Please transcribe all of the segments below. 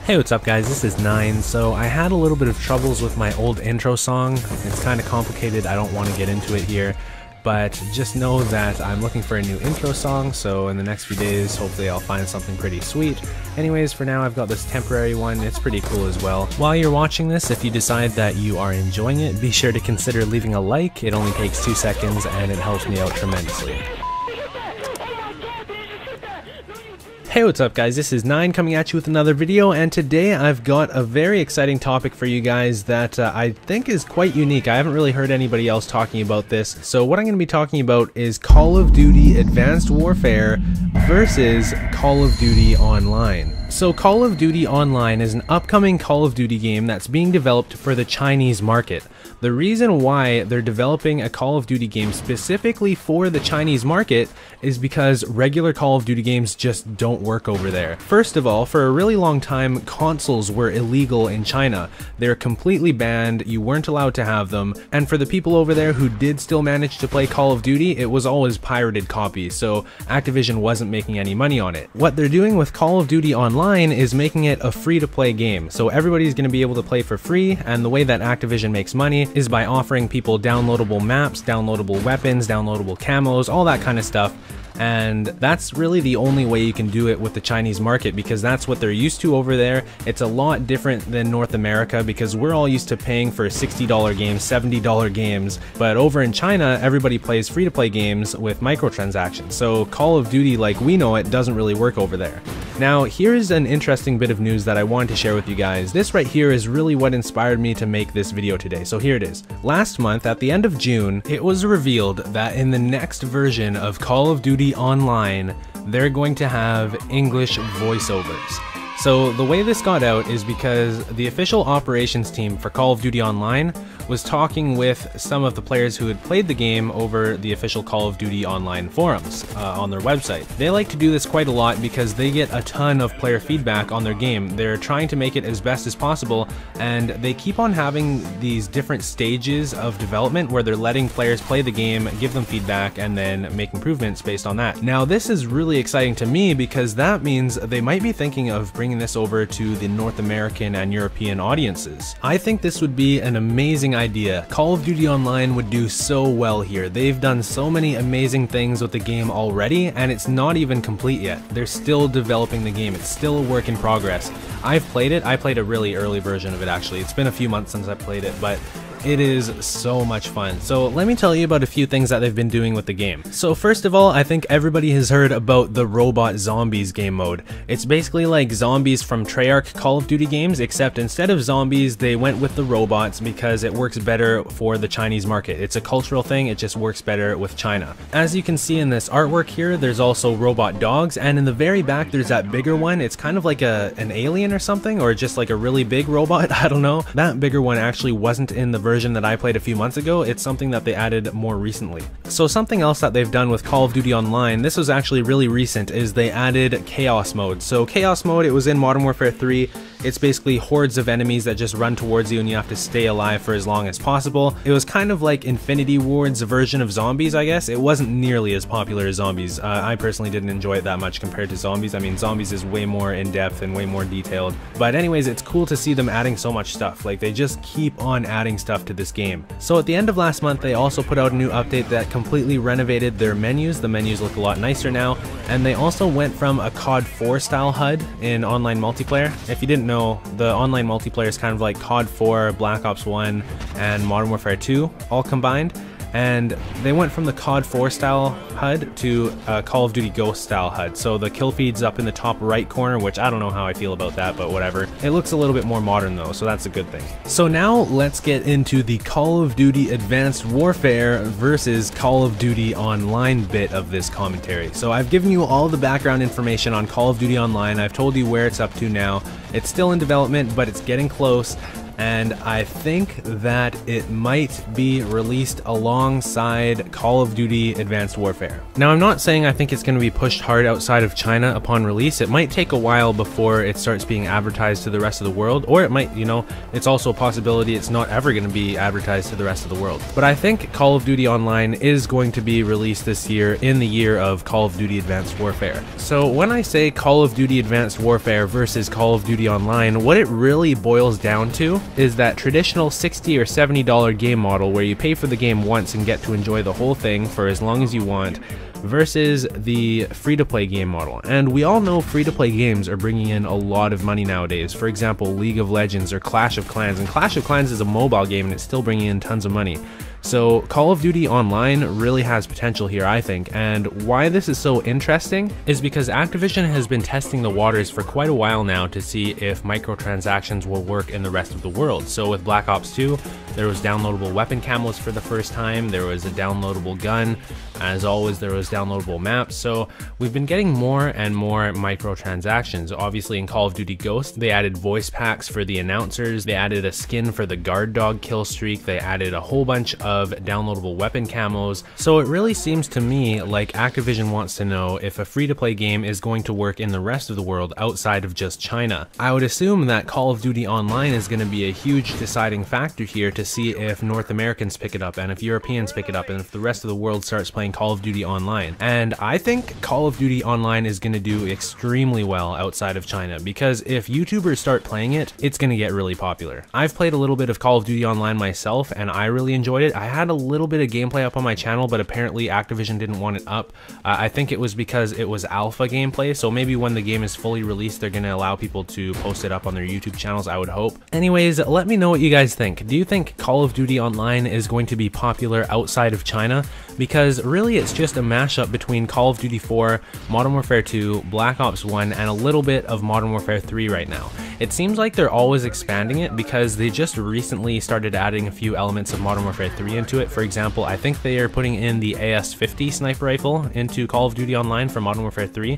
Hey, what's up guys, this is 9. So I had a little bit of troubles with my old intro song. It's kind of complicated, I don't want to get into it here, but just know that I'm looking for a new intro song, so in the next few days hopefully I'll find something pretty sweet. Anyways, for now I've got this temporary one, it's pretty cool as well. While you're watching this, if you decide that you are enjoying it, be sure to consider leaving a like. It only takes 2 seconds and it helps me out tremendously. Hey, what's up guys, this is 9 coming at you with another video, and today I've got a very exciting topic for you guys that I think is quite unique. I haven't really heard anybody else talking about this. So what I'm going to be talking about is Call of Duty Advanced Warfare versus Call of Duty Online. So Call of Duty Online is an upcoming Call of Duty game that's being developed for the Chinese market. The reason why they're developing a Call of Duty game specifically for the Chinese market is because regular Call of Duty games just don't work over there. First of all, for a really long time, consoles were illegal in China. They're completely banned, you weren't allowed to have them, and for the people over there who did still manage to play Call of Duty, it was always pirated copies, so Activision wasn't making any money on it. What they're doing with Call of Duty Online is making it a free-to-play game, so everybody's going to be able to play for free, and the way that Activision makes money is by offering people downloadable maps, downloadable weapons, downloadable camos, all that kind of stuff. And that's really the only way you can do it with the Chinese market, because that's what they're used to over there. It's a lot different than North America, because we're all used to paying for $60 games, $70 games, but over in China everybody plays free-to-play games with microtransactions, so Call of Duty like we know it doesn't really work over there. Now here's an interesting bit of news that I wanted to share with you guys. This right here is really what inspired me to make this video today, so here it is. Last month at the end of June, it was revealed that in the next version of Call of Duty Online, they're going to have English voiceovers. So the way this got out is because the official operations team for Call of Duty Online was talking with some of the players who had played the game over the official Call of Duty Online forums on their website. They like to do this quite a lot because they get a ton of player feedback on their game. They're trying to make it as best as possible, and they keep on having these different stages of development where they're letting players play the game, give them feedback, and then make improvements based on that. Now this is really exciting to me because that means they might be thinking of bringing this over to the North American and European audiences. I think this would be an amazing idea. Call of Duty Online would do so well here. They've done so many amazing things with the game already, and it's not even complete yet. They're still developing the game. It's still a work in progress. I've played it. I played a really early version of it actually. It's been a few months since I played it, but it is so much fun. So let me tell you about a few things that they've been doing with the game. So first of all, I think everybody has heard about the Robot Zombies game mode. It's basically like zombies from Treyarch Call of Duty games, except instead of zombies, they went with the robots because it works better for the Chinese market. It's a cultural thing, it just works better with China. As you can see in this artwork here, there's also robot dogs, and in the very back there's that bigger one. It's kind of like an alien or something, or just like a really big robot, I don't know. That bigger one actually wasn't in the version that I played a few months ago. It's something that they added more recently. So something else that they've done with Call of Duty Online, this was actually really recent, is they added Chaos Mode. So Chaos Mode, it was in Modern Warfare 3. It's basically hordes of enemies that just run towards you and you have to stay alive for as long as possible. It was kind of like Infinity Ward's version of zombies, I guess. It wasn't nearly as popular as zombies. I personally didn't enjoy it that much compared to zombies. I mean, zombies is way more in-depth and way more detailed. But anyways, it's cool to see them adding so much stuff. Like, they just keep on adding stuff to this game. So at the end of last month, they also put out a new update that completely renovated their menus. The menus look a lot nicer now, and they also went from a COD 4 style HUD in online multiplayer. If you didn't know, the online multiplayer is kind of like COD 4, Black Ops 1, and Modern Warfare 2 all combined. And they went from the COD 4 style HUD to Call of Duty Ghost style HUD. So the kill feed's up in the top right corner, which I don't know how I feel about that, but whatever. It looks a little bit more modern though, so that's a good thing. So now let's get into the Call of Duty Advanced Warfare versus Call of Duty Online bit of this commentary. So I've given you all the background information on Call of Duty Online. I've told you where it's up to now. It's still in development, but it's getting close. and I think that it might be released alongside Call of Duty Advanced Warfare. Now, I'm not saying I think it's going to be pushed hard outside of China upon release. It might take a while before it starts being advertised to the rest of the world, or it might, you know, it's also a possibility it's not ever going to be advertised to the rest of the world. But I think Call of Duty Online is going to be released this year, in the year of Call of Duty Advanced Warfare. So when I say Call of Duty Advanced Warfare versus Call of Duty Online, what it really boils down to is that traditional $60 or $70 game model where you pay for the game once and get to enjoy the whole thing for as long as you want, versus the free-to-play game model. And we all know free-to-play games are bringing in a lot of money nowadays. For example, League of Legends or Clash of Clans, and Clash of Clans is a mobile game and it's still bringing in tons of money. So Call of Duty Online really has potential here, I think, and why this is so interesting is because Activision has been testing the waters for quite a while now to see if microtransactions will work in the rest of the world. So with Black Ops 2, there was downloadable weapon camos for the first time, there was a downloadable gun, as always there was downloadable maps, so we've been getting more and more microtransactions. Obviously in Call of Duty Ghost, they added voice packs for the announcers, they added a skin for the guard dog kill streak, they added a whole bunch of downloadable weapon camos. So it really seems to me like Activision wants to know if a free-to-play game is going to work in the rest of the world outside of just China. I would assume that Call of Duty Online is going to be a huge deciding factor here to see if North Americans pick it up and if Europeans pick it up and if the rest of the world starts playing Call of Duty Online. And I think Call of Duty Online is going to do extremely well outside of China, because if YouTubers start playing it, it's going to get really popular. I've played a little bit of Call of Duty Online myself and I really enjoyed it. I had a little bit of gameplay up on my channel, but apparently Activision didn't want it up. I think it was because it was alpha gameplay, so maybe when the game is fully released, they're going to allow people to post it up on their YouTube channels, I would hope. Anyways, let me know what you guys think. Do you think Call of Duty Online is going to be popular outside of China? Because really it's just a mashup between Call of Duty 4, Modern Warfare 2, Black Ops 1, and a little bit of Modern Warfare 3 right now. It seems like they're always expanding it because they just recently started adding a few elements of Modern Warfare 3 into it. For example, I think they are putting in the AS-50 sniper rifle into Call of Duty Online for Modern Warfare 3.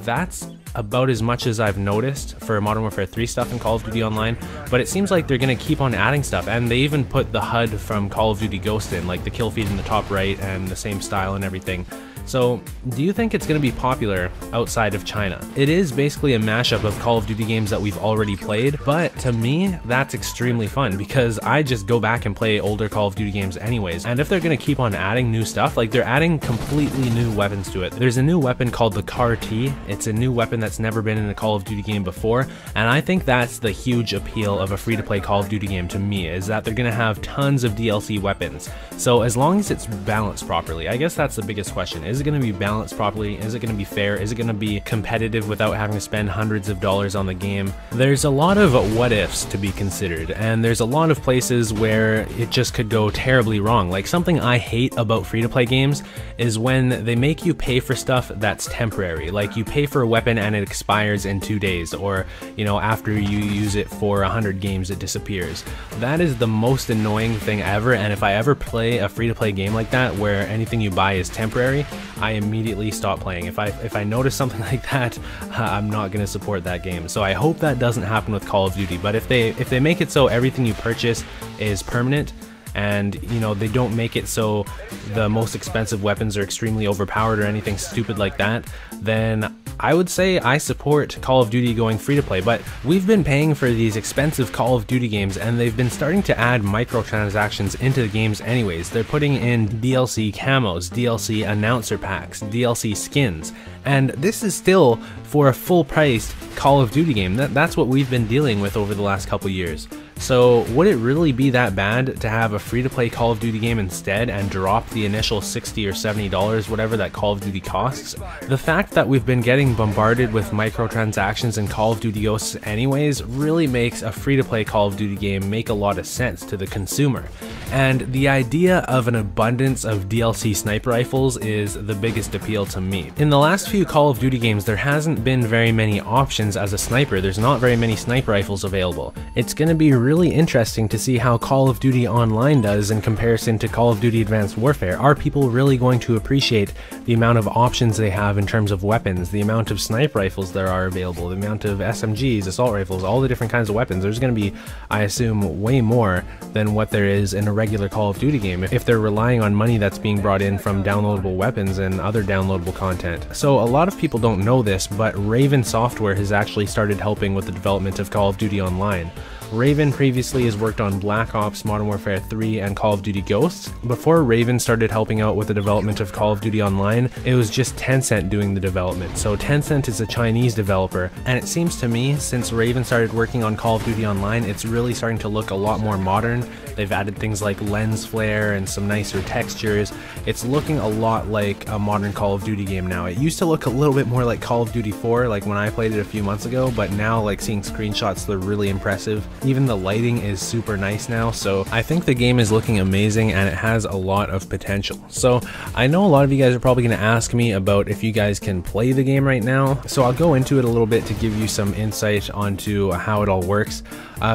That's about as much as I've noticed for Modern Warfare 3 stuff in Call of Duty Online, but it seems like they're going to keep on adding stuff, and they even put the HUD from Call of Duty Ghost in, like the kill feed in the top right and the same style and everything. So, do you think it's going to be popular outside of China? It is basically a mashup of Call of Duty games that we've already played, but to me, that's extremely fun because I just go back and play older Call of Duty games anyways. And if they're going to keep on adding new stuff, like they're adding completely new weapons to it. There's a new weapon called the CAR-T. It's a new weapon that's never been in a Call of Duty game before, and I think that's the huge appeal of a free-to-play Call of Duty game to me, is that they're going to have tons of DLC weapons. So as long as it's balanced properly, I guess that's the biggest question. Is it going to be balanced properly? Is it going to be fair? Is it going to be competitive without having to spend hundreds of dollars on the game? There's a lot of what ifs to be considered, and there's a lot of places where it just could go terribly wrong. Like, something I hate about free-to-play games is when they make you pay for stuff that's temporary. Like, you pay for a weapon and it expires in 2 days, or, you know, after you use it for 100 games it disappears. That is the most annoying thing ever, and if I ever play a free-to-play game like that where anything you buy is temporary, I immediately stop playing. If I notice something like that, I'm not going to support that game. So I hope that doesn't happen with Call of Duty, but if they make it so everything you purchase is permanent, and, you know, they don't make it so the most expensive weapons are extremely overpowered or anything stupid like that, then I would say I support Call of Duty going free to play. But we've been paying for these expensive Call of Duty games, and they've been starting to add microtransactions into the games anyways. They're putting in DLC camos, DLC announcer packs, DLC skins, and this is still for a full-priced Call of Duty game. That's what we've been dealing with over the last couple years. So would it really be that bad to have a free-to-play Call of Duty game instead and drop the initial $60 or $70, whatever that Call of Duty costs? The fact that we've been getting bombarded with microtransactions in Call of Duty Ghosts anyways really makes a free-to-play Call of Duty game make a lot of sense to the consumer. And the idea of an abundance of DLC sniper rifles is the biggest appeal to me. In the last few Call of Duty games, there hasn't been very many options as a sniper. There's not very many sniper rifles available. It's going to be really interesting to see how Call of Duty Online does in comparison to Call of Duty Advanced Warfare. Are people really going to appreciate the amount of options they have in terms of weapons, the amount of sniper rifles there are available, the amount of SMGs, assault rifles, all the different kinds of weapons? There's going to be, I assume, way more than what there is in a regular Call of Duty game if they're relying on money that's being brought in from downloadable weapons and other downloadable content. So a lot of people don't know this, but Raven Software has actually started helping with the development of Call of Duty Online. Raven previously has worked on Black Ops, Modern Warfare 3, and Call of Duty Ghosts. Before Raven started helping out with the development of Call of Duty Online, it was just Tencent doing the development. So Tencent is a Chinese developer, and it seems to me, since Raven started working on Call of Duty Online, it's really starting to look a lot more modern. They've added things like lens flare and some nicer textures. It's looking a lot like a modern Call of Duty game now. It used to look a little bit more like Call of Duty 4, like when I played it a few months ago, but now, like, seeing screenshots, they're really impressive. Even the lighting is super nice now, so I think the game is looking amazing and it has a lot of potential. So I know a lot of you guys are probably going to ask me about if you guys can play the game right now, so I'll go into it a little bit to give you some insight onto how it all works.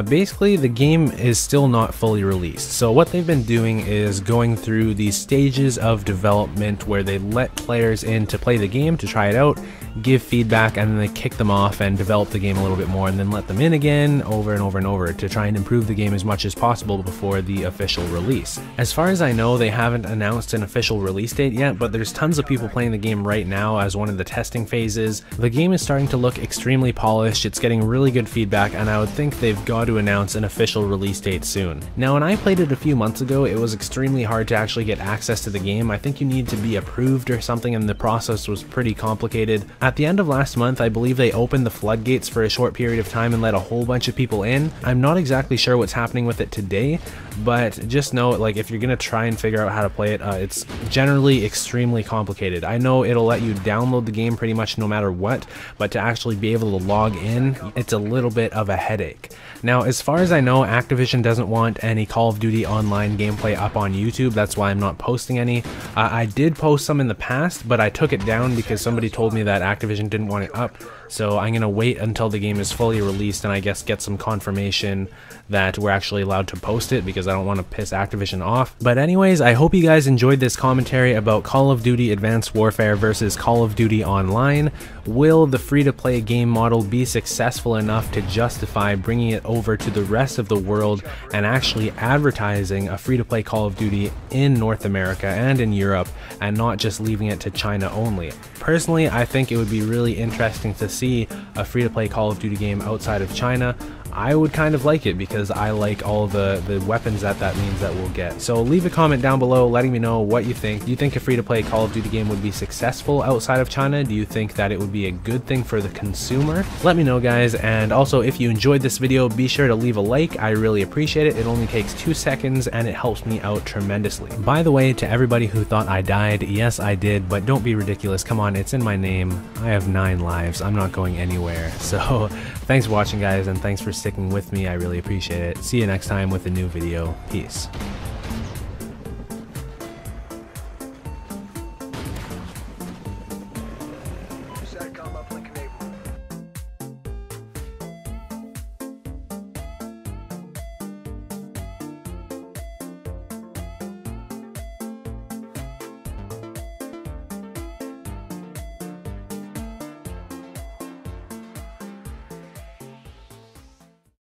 Basically, the game is still not fully released, so what they've been doing is going through these stages of development where they let players in to play the game, to try it out, give feedback, and then they kick them off and develop the game a little bit more, and then let them in again over and over and over to try and improve the game as much as possible before the official release. As far as I know, they haven't announced an official release date yet, but there's tons of people playing the game right now as one of the testing phases. The game is starting to look extremely polished, it's getting really good feedback, and I would think they've got to announce an official release date soon. Now, when I played it a few months ago, it was extremely hard to actually get access to the game. I think you need to be approved or something, and the process was pretty complicated. At the end of last month, I believe they opened the floodgates for a short period of time and let a whole bunch of people in. I'm not exactly sure what's happening with it today, but just know, like, if you're gonna try and figure out how to play it, it's generally extremely complicated. I know it'll let you download the game pretty much no matter what, but to actually be able to log in, it's a little bit of a headache. Now, as far as I know, Activision doesn't want any Call of Duty Online gameplay up on YouTube. That's why I'm not posting any. I did post some in the past, but I took it down because somebody told me that Activision didn't want it up. So I'm gonna wait until the game is fully released and I guess get some confirmation that we're actually allowed to post it, because I don't want to piss Activision off. But anyways, I hope you guys enjoyed this commentary about Call of Duty Advanced Warfare versus Call of Duty Online. Will the free-to-play game model be successful enough to justify bringing it over to the rest of the world and actually advertising a free-to-play Call of Duty in North America and in Europe, and not just leaving it to China only? Personally, I think it would be really interesting to see a free-to-play Call of Duty game outside of China. I would kind of like it because I like all the weapons that means that we'll get. So leave a comment down below letting me know what you think. Do you think a free-to-play Call of Duty game would be successful outside of China? Do you think that it would be a good thing for the consumer? Let me know, guys. And also, if you enjoyed this video, be sure to leave a like. I really appreciate it. It only takes 2 seconds and it helps me out tremendously. By the way, to everybody who thought I died, yes, I did, but don't be ridiculous. Come on, it's in my name. I have 9 lives. I'm not going anywhere. So thanks for watching, guys, and thanks for sticking with me. I really appreciate it. See you next time with a new video. Peace.